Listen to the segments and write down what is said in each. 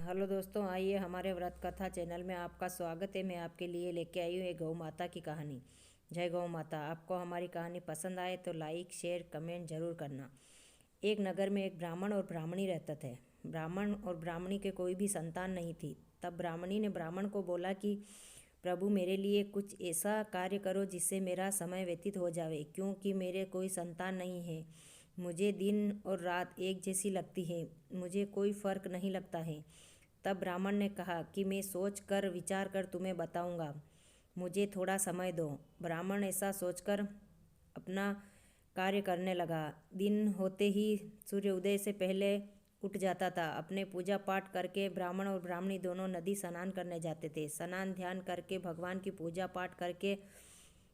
Hello दोस्तों, आइए हमारे व्रत कथा चैनल में आपका स्वागत है। मैं आपके लिए लेके आई हूँ एक गौ माता की कहानी। जय गौ माता। आपको हमारी कहानी पसंद आए तो लाइक शेयर कमेंट जरूर करना। एक नगर में एक ब्राह्मण और ब्राह्मणी रहते थे। ब्राह्मण और ब्राह्मणी के कोई भी संतान नहीं थी। तब ब्राह्मणी ने ब्राह्मण को बोला कि प्रभु, मेरे लिए कुछ ऐसा कार्य करो जिससे मेरा समय व्यतीत हो जावे, क्योंकि मेरे कोई संतान नहीं है। मुझे दिन और रात एक जैसी लगती है, मुझे कोई फर्क नहीं लगता है। तब ब्राह्मण ने कहा कि मैं सोच कर विचार कर तुम्हें बताऊंगा, मुझे थोड़ा समय दो। ब्राह्मण ऐसा सोचकर अपना कार्य करने लगा। दिन होते ही सूर्योदय से पहले उठ जाता था। अपने पूजा पाठ करके ब्राह्मण और ब्राह्मणी दोनों नदी स्नान करने जाते थे। स्नान ध्यान करके भगवान की पूजा पाठ करके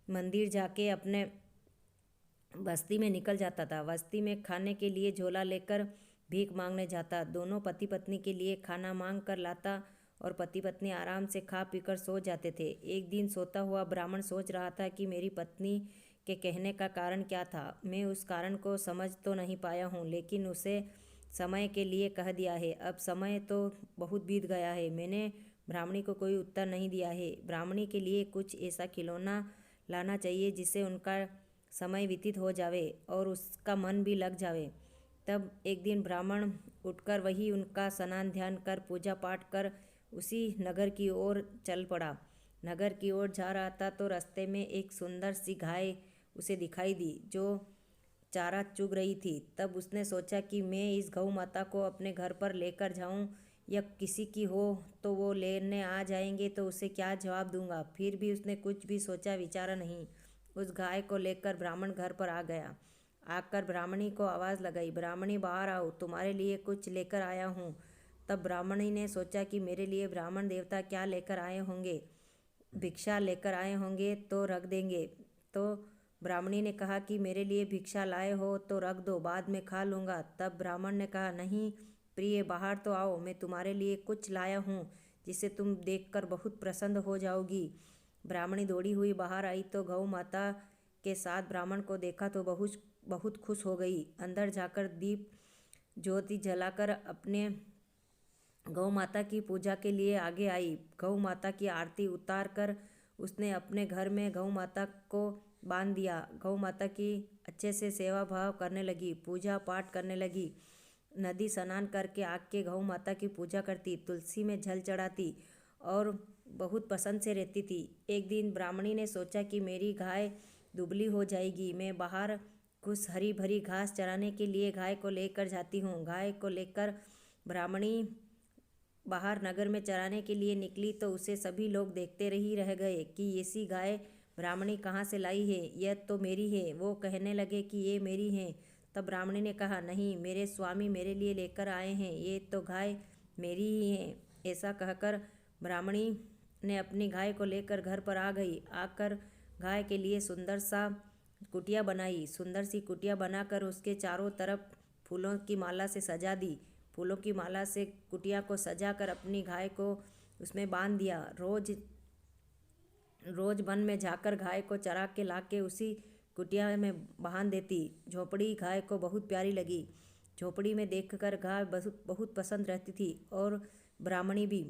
मंदिर जाके अपने बस्ती में निकल जाता था। बस्ती में खाने के लिए झोला लेकर भीख मांगने जाता। दोनों पति पत्नी के लिए खाना मांग कर लाता और पति पत्नी आराम से खा पीकर सो जाते थे। एक दिन सोता हुआ ब्राह्मण सोच रहा था कि मेरी पत्नी के कहने का कारण क्या था। मैं उस कारण को समझ तो नहीं पाया हूँ, लेकिन उसे समय के लिए कह दिया है। अब समय तो बहुत बीत गया है। मैंने ब्राह्मणी को कोई उत्तर नहीं दिया है। ब्राह्मणी के लिए कुछ ऐसा खिलौना लाना चाहिए जिससे उनका समय व्यतीत हो जावे और उसका मन भी लग जावे। तब एक दिन ब्राह्मण उठकर वही उनका स्नान ध्यान कर पूजा पाठ कर उसी नगर की ओर चल पड़ा। नगर की ओर जा रहा था तो रास्ते में एक सुंदर सी गाय उसे दिखाई दी जो चारा चुग रही थी। तब उसने सोचा कि मैं इस गौ माता को अपने घर पर लेकर जाऊं, या किसी की हो तो वो लेने आ जाएंगे तो उसे क्या जवाब दूंगा। फिर भी उसने कुछ भी सोचा विचारा नहीं। उस गाय को लेकर ब्राह्मण घर पर आ गया। आकर ब्राह्मणी को आवाज़ लगाई, ब्राह्मणी बाहर आओ, तुम्हारे लिए कुछ लेकर आया हूँ। तब ब्राह्मणी ने सोचा कि मेरे लिए ब्राह्मण देवता क्या लेकर आए होंगे, भिक्षा लेकर आए होंगे तो रख देंगे। तो ब्राह्मणी ने कहा कि मेरे लिए भिक्षा लाए हो तो रख दो, बाद में खा लूँगा। तब ब्राह्मण ने कहा, नहीं प्रिय, बाहर तो आओ, मैं तुम्हारे लिए कुछ लाया हूँ जिसे तुम देखकर बहुत प्रसन्न हो जाओगी। ब्राह्मणी दौड़ी हुई बाहर आई तो गौ माता के साथ ब्राह्मण को देखा तो बहुत बहुत खुश हो गई। अंदर जाकर दीप ज्योति जलाकर अपने गौ माता की पूजा के लिए आगे आई। गौ माता की आरती उतार कर उसने अपने घर में गौ माता को बांध दिया। गौ माता की अच्छे से सेवा भाव करने लगी, पूजा पाठ करने लगी। नदी स्नान करके आके गौ माता की पूजा करती, तुलसी में जल चढ़ाती और बहुत पसंद से रहती थी। एक दिन ब्राह्मणी ने सोचा कि मेरी गाय दुबली हो जाएगी, मैं बाहर कुछ हरी भरी घास चराने के लिए गाय को लेकर जाती हूँ। गाय को लेकर ब्राह्मणी बाहर नगर में चराने के लिए निकली तो उसे सभी लोग देखते ही रह गए कि ऐसी गाय ब्राह्मणी कहाँ से लाई है, यह तो मेरी है। वो कहने लगे कि ये मेरी है। तब ब्राह्मणी ने कहा, नहीं, मेरे स्वामी मेरे लिए लेकर आए हैं, ये तो गाय मेरी ही है। ऐसा कहकर ब्राह्मणी ने अपनी गाय को लेकर घर पर आ गई। आकर गाय के लिए सुंदर सा कुटिया बनाई। सुंदर सी कुटिया बनाकर उसके चारों तरफ फूलों की माला से सजा दी। फूलों की माला से कुटिया को सजाकर अपनी गाय को उसमें बांध दिया। रोज रोज वन में जाकर गाय को चरा के लाके उसी कुटिया में बांध देती। झोपड़ी गाय को बहुत प्यारी लगी। झोपड़ी में देखकर गाय बहुत बहुत पसंद रहती थी और ब्राह्मणी भी।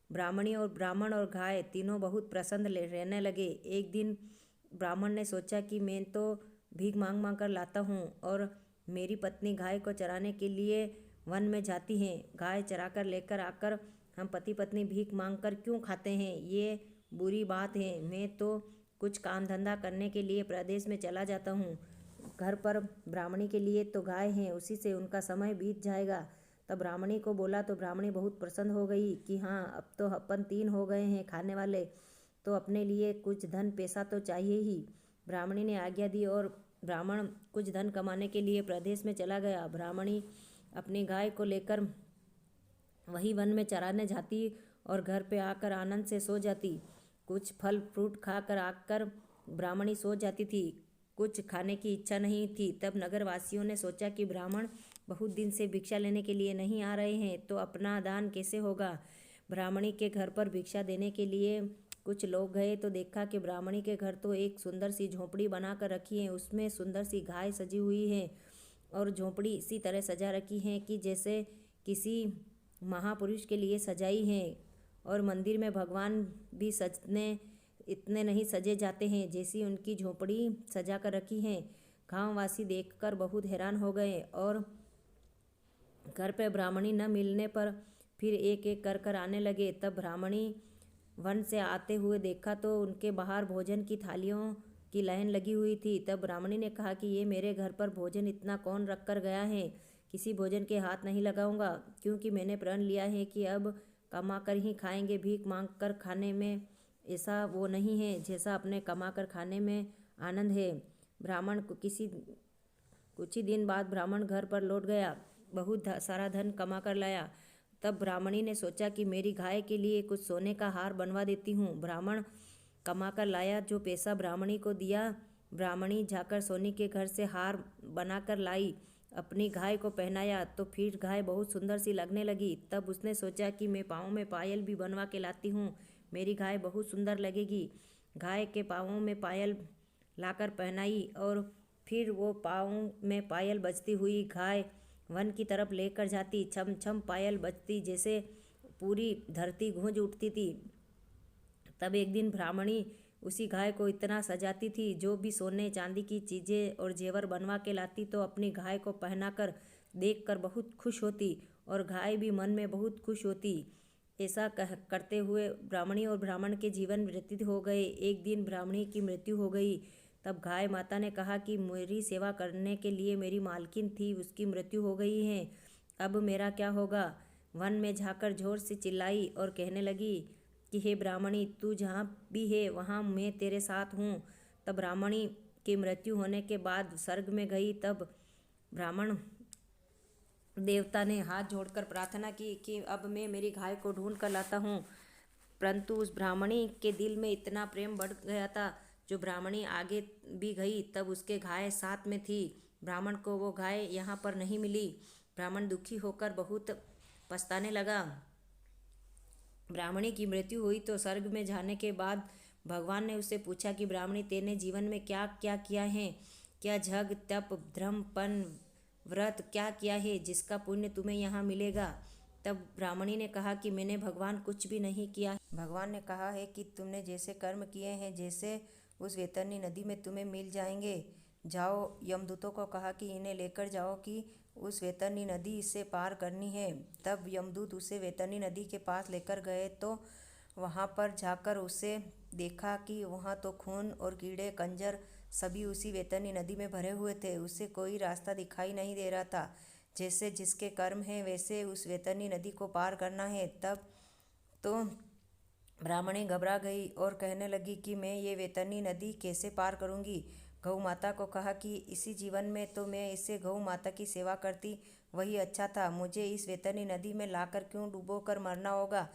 ब्राह्मणी और ब्राह्मण और गाय तीनों बहुत प्रसन्न रहने लगे। एक दिन ब्राह्मण ने सोचा कि मैं तो भीख मांग मांग कर लाता हूँ और मेरी पत्नी गाय को चराने के लिए वन में जाती हैं। गाय चराकर लेकर आकर हम पति पत्नी भीख मांग कर क्यों खाते हैं, ये बुरी बात है। मैं तो कुछ काम धंधा करने के लिए प्रदेश में चला जाता हूँ। घर पर ब्राह्मणी के लिए तो गाय हैं, उसी से उनका समय बीत जाएगा। तब ब्राह्मणी को बोला तो ब्राह्मणी बहुत प्रसन्न हो गई कि हाँ, अब तो अपन तीन हो गए हैं खाने वाले, तो अपने लिए कुछ धन पैसा तो चाहिए ही। ब्राह्मणी ने आज्ञा दी और ब्राह्मण कुछ धन कमाने के लिए प्रदेश में चला गया। ब्राह्मणी अपनी गाय को लेकर वही वन में चराने जाती और घर पे आकर आनंद से सो जाती। कुछ फल फ्रूट खाकर आकर ब्राह्मणी सो जाती थी। कुछ खाने की इच्छा नहीं थी। तब नगरवासियों ने सोचा कि ब्राह्मण बहुत दिन से भिक्षा लेने के लिए नहीं आ रहे हैं, तो अपना दान कैसे होगा। ब्राह्मणी के घर पर भिक्षा देने के लिए कुछ लोग गए तो देखा कि ब्राह्मणी के घर तो एक सुंदर सी झोंपड़ी बनाकर रखी है, उसमें सुंदर सी गाय सजी हुई है और झोंपड़ी इसी तरह सजा रखी है कि जैसे किसी महापुरुष के लिए सजाई हैं। और मंदिर में भगवान भी सजने इतने नहीं सजे जाते हैं जैसी उनकी झोपड़ी सजा कर रखी है। गांववासी देखकर बहुत हैरान हो गए और घर पे ब्राह्मणी न मिलने पर फिर एक एक कर आने लगे। तब ब्राह्मणी वन से आते हुए देखा तो उनके बाहर भोजन की थालियों की लाइन लगी हुई थी। तब ब्राह्मणी ने कहा कि ये मेरे घर पर भोजन इतना कौन रख कर गया है, किसी भोजन के हाथ नहीं लगाऊंगा, क्योंकि मैंने प्रण लिया है कि अब कमा कर ही खाएंगे। भीख मांग कर खाने में ऐसा वो नहीं है जैसा अपने कमा कर खाने में आनंद है। ब्राह्मण को कुछ ही दिन बाद ब्राह्मण घर पर लौट गया, बहुत सारा धन कमा कर लाया। तब ब्राह्मणी ने सोचा कि मेरी गाय के लिए कुछ सोने का हार बनवा देती हूँ। ब्राह्मण कमा कर लाया, जो पैसा ब्राह्मणी को दिया, ब्राह्मणी जाकर सोनी के घर से हार बना कर लाई, अपनी गाय को पहनाया तो फिर गाय बहुत सुंदर सी लगने लगी। तब उसने सोचा कि मैं पाँव में पायल भी बनवा के लाती हूँ, मेरी गाय बहुत सुंदर लगेगी। गाय के पाँवों में पायल लाकर पहनाई और फिर वो पाँव में पायल बजती हुई गाय वन की तरफ लेकर जाती। छम छम पायल बजती जैसे पूरी धरती गूंज उठती थी। तब एक दिन ब्राह्मणी उसी गाय को इतना सजाती थी, जो भी सोने चांदी की चीज़ें और जेवर बनवा के लाती तो अपनी गाय को पहनाकर देखकर बहुत खुश होती और गाय भी मन में बहुत खुश होती। ऐसा करते हुए ब्राह्मणी और ब्राह्मण के जीवन व्यतीत हो गए। एक दिन ब्राह्मणी की मृत्यु हो गई। तब गाय माता ने कहा कि मेरी सेवा करने के लिए मेरी मालकिन थी, उसकी मृत्यु हो गई है, अब मेरा क्या होगा। वन में जाकर जोर से चिल्लाई और कहने लगी कि हे ब्राह्मणी, तू जहाँ भी है वहाँ मैं तेरे साथ हूँ। तब ब्राह्मणी की मृत्यु होने के बाद स्वर्ग में गई। तब ब्राह्मण देवता ने हाथ जोड़कर प्रार्थना की कि अब मैं मेरी गाय को ढूंढ कर लाता हूँ। परंतु उस ब्राह्मणी के दिल में इतना प्रेम बढ़ गया था, जो ब्राह्मणी आगे भी गई तब उसके गाय साथ में थी। ब्राह्मण को वो गाय यहाँ पर नहीं मिली। ब्राह्मण दुखी होकर बहुत पछताने लगा। ब्राह्मणी की मृत्यु हुई तो स्वर्ग में जाने के बाद भगवान ने उससे पूछा कि ब्राह्मणी, तेने जीवन में क्या क्या किया है, क्या जग तप धर्म पन व्रत क्या किया है जिसका पुण्य तुम्हें यहाँ मिलेगा। तब ब्राह्मणी ने कहा कि मैंने भगवान कुछ भी नहीं किया। भगवान ने कहा है कि तुमने जैसे कर्म किए हैं जैसे उस वैतरणी नदी में तुम्हें मिल जाएंगे। जाओ, यमदूतों को कहा कि इन्हें लेकर जाओ कि उस वैतरणी नदी से पार करनी है। तब यमदूत उसे वैतरणी नदी के पास लेकर गए तो वहाँ पर जाकर उसे देखा कि वहाँ तो खून और कीड़े कंजर सभी उसी वैतरणी नदी में भरे हुए थे। उसे कोई रास्ता दिखाई नहीं दे रहा था। जैसे जिसके कर्म हैं वैसे उस वैतरणी नदी को पार करना है। तब तो ब्राह्मणी घबरा गई और कहने लगी कि मैं ये वैतरणी नदी कैसे पार करूँगी। गौ माता को कहा कि इसी जीवन में तो मैं इससे गौ माता की सेवा करती, वही अच्छा था, मुझे इस वैतरणी नदी में लाकर क्यों डूबो कर मरना होगा।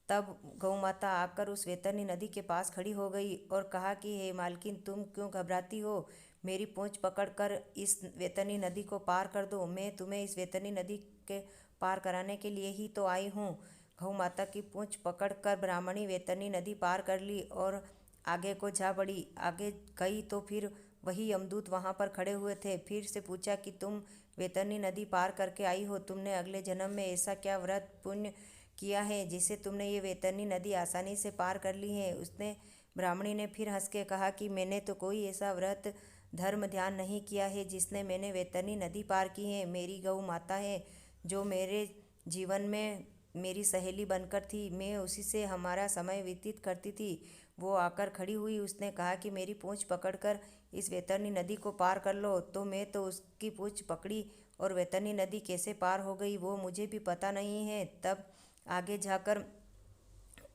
तब गौ माता आकर उस वैतरणी नदी के पास खड़ी हो गई और कहा कि हे मालकिन, तुम क्यों घबराती हो, मेरी पूंछ पकड़कर इस वैतरणी नदी को पार कर दो, मैं तुम्हें इस वैतरणी नदी के पार कराने के लिए ही तो आई हूँ। गौ माता की पूंछ पकड़कर ब्राह्मणी वैतरणी नदी पार कर ली और आगे को जा बढ़ी। आगे गई तो फिर वही यमदूत वहाँ पर खड़े हुए थे। फिर से पूछा कि तुम वैतरणी नदी पार करके आई हो, तुमने अगले जन्म में ऐसा क्या व्रत पुण्य किया है जिससे तुमने ये वैतरणी नदी आसानी से पार कर ली है। उसने ब्राह्मणी ने फिर हंस के कहा कि मैंने तो कोई ऐसा व्रत धर्म ध्यान नहीं किया है जिसने मैंने वैतरणी नदी पार की है। मेरी गौ माता है जो मेरे जीवन में मेरी सहेली बनकर थी, मैं उसी से हमारा समय व्यतीत करती थी। वो आकर खड़ी हुई, उसने कहा कि मेरी पूंछ पकड़कर इस वैतरणी नदी को पार कर लो। तो मैं तो उसकी पूंछ पकड़ी और वैतरणी नदी कैसे पार हो गई वो मुझे भी पता नहीं है। तब आगे जाकर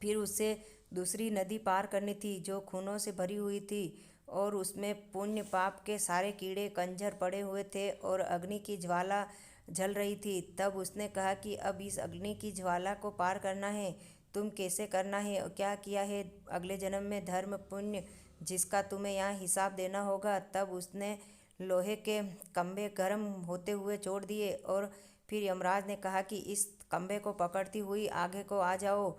फिर उसे दूसरी नदी पार करनी थी जो खूनों से भरी हुई थी और उसमें पुण्य पाप के सारे कीड़े कंजर पड़े हुए थे और अग्नि की ज्वाला जल रही थी। तब उसने कहा कि अब इस अग्नि की ज्वाला को पार करना है, तुम कैसे करना है और क्या किया है अगले जन्म में धर्म पुण्य जिसका तुम्हें यहाँ हिसाब देना होगा। तब उसने लोहे के खंभे गर्म होते हुए छोड़ दिए और फिर यमराज ने कहा कि इस खंभे को पकड़ती हुई आगे को आ जाओ।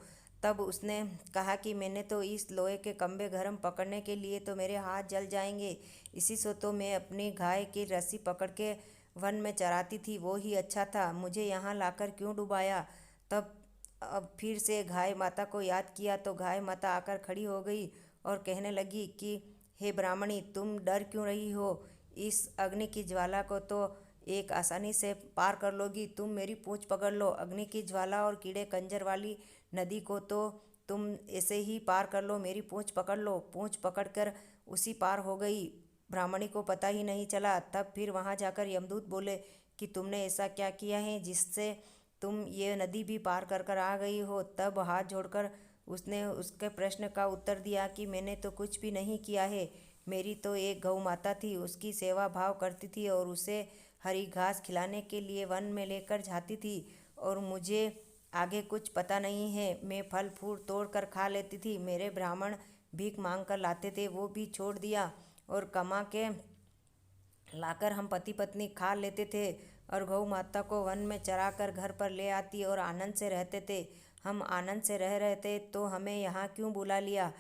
तब उसने कहा कि मैंने तो इस लोहे के खंभे गर्म पकड़ने के लिए तो मेरे हाथ जल जाएंगे, इसी से तो मैं अपनी गाय की रस्सी पकड़ के वन में चराती थी, वो ही अच्छा था, मुझे यहाँ लाकर क्यों डुबाया। तब अब फिर से गाय माता को याद किया तो गाय माता आकर खड़ी हो गई और कहने लगी कि हे ब्राह्मणी, तुम डर क्यों रही हो? इस अग्नि की ज्वाला को तो एक आसानी से पार कर लोगी। तुम मेरी पूंछ पकड़ लो। अग्नि की ज्वाला और कीड़े कंजर वाली नदी को तो तुम ऐसे ही पार कर लो। मेरी पूंछ पकड़ लो। पूंछ पकड़कर उसी पार हो गई। ब्राह्मणी को पता ही नहीं चला। तब फिर वहां जाकर यमदूत बोले कि तुमने ऐसा क्या किया है जिससे तुम ये नदी भी पार कर कर आ गई हो? तब हाथ जोड़कर उसने उसके प्रश्न का उत्तर दिया कि मैंने तो कुछ भी नहीं किया है। मेरी तो एक गौ माता थी, उसकी सेवा भाव करती थी और उसे हरी घास खिलाने के लिए वन में लेकर जाती थी, और मुझे आगे कुछ पता नहीं है। मैं फल फूल तोड़ कर खा लेती थी। मेरे ब्राह्मण भीख मांग कर लाते थे, वो भी छोड़ दिया, और कमा के लाकर हम पति पत्नी खा लेते थे, और गौ माता को वन में चरा कर घर पर ले आती और आनंद से रहते थे। हम आनंद से रह रहे थे तो हमें यहाँ क्यों बुला लिया?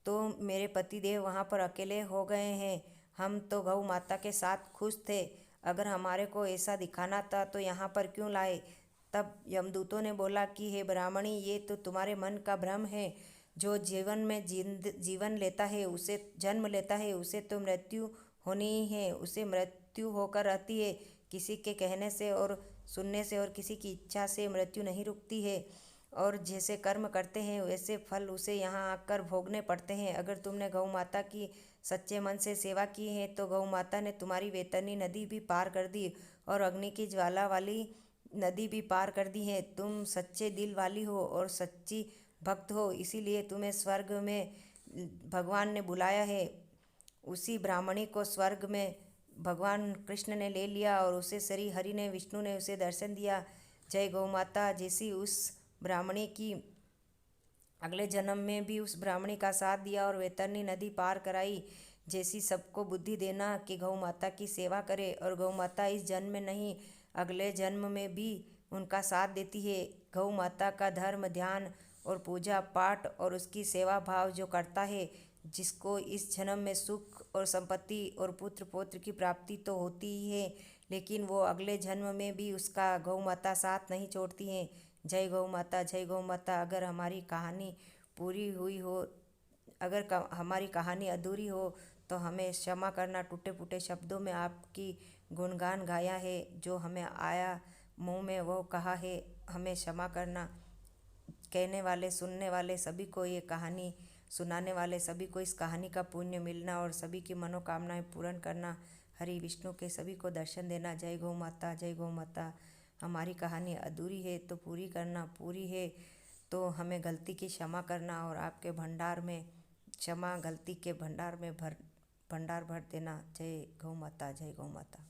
तो मेरे पति देव वहाँ पर अकेले हो गए हैं। हम तो गौ माता के साथ खुश थे। अगर हमारे को ऐसा दिखाना था तो यहाँ पर क्यों लाए? तब यमदूतों ने बोला कि हे ब्राह्मणी, ये तो तुम्हारे मन का भ्रम है। जो जीवन में जीवन लेता है, उसे जन्म लेता है, उसे तो मृत्यु होनी ही है। उसे मृत्यु होकर रहती है। किसी के कहने से और सुनने से और किसी की इच्छा से मृत्यु नहीं रुकती है। और जैसे कर्म करते हैं वैसे फल उसे यहाँ आकर भोगने पड़ते हैं। अगर तुमने गौ माता की सच्चे मन से सेवा की है तो गौ माता ने तुम्हारी वैतरणी नदी भी पार कर दी और अग्नि की ज्वाला वाली नदी भी पार कर दी है। तुम सच्चे दिल वाली हो और सच्ची भक्त हो, इसीलिए तुम्हें स्वर्ग में भगवान ने बुलाया है। उसी ब्राह्मणी को स्वर्ग में भगवान कृष्ण ने ले लिया और उसे श्री हरि ने, विष्णु ने उसे दर्शन दिया। जय गौ माता। जैसी उस ब्राह्मणी की अगले जन्म में भी उस ब्राह्मणी का साथ दिया और वैतरणी नदी पार कराई। जैसी सबको बुद्धि देना कि गौ माता की सेवा करे, और गौ माता इस जन्म में नहीं अगले जन्म में भी उनका साथ देती है। गौ माता का धर्म, ध्यान और पूजा पाठ और उसकी सेवा भाव जो करता है, जिसको इस जन्म में सुख और संपत्ति और पुत्र पौत्र की प्राप्ति तो होती ही है, लेकिन वो अगले जन्म में भी उसका गौ माता साथ नहीं छोड़ती हैं। जय गौ माता, जय गौ माता। अगर हमारी कहानी पूरी हुई हो, अगर हमारी कहानी अधूरी हो तो हमें क्षमा करना। टूटे फूटे शब्दों में आपकी गुणगान गाया है, जो हमें आया मुंह में वो कहा है, हमें क्षमा करना। कहने वाले, सुनने वाले सभी को ये कहानी, सुनाने वाले सभी को इस कहानी का पुण्य मिलना और सभी की मनोकामनाएं पूर्ण करना। हरि विष्णु के सभी को दर्शन देना। जय गौ माता, जय गौ माता। हमारी कहानी अधूरी है तो पूरी करना, पूरी है तो हमें गलती की क्षमा करना, और आपके भंडार में क्षमा, गलती के भंडार में भंडार भर देना। जय गौ माता, जय गौ माता।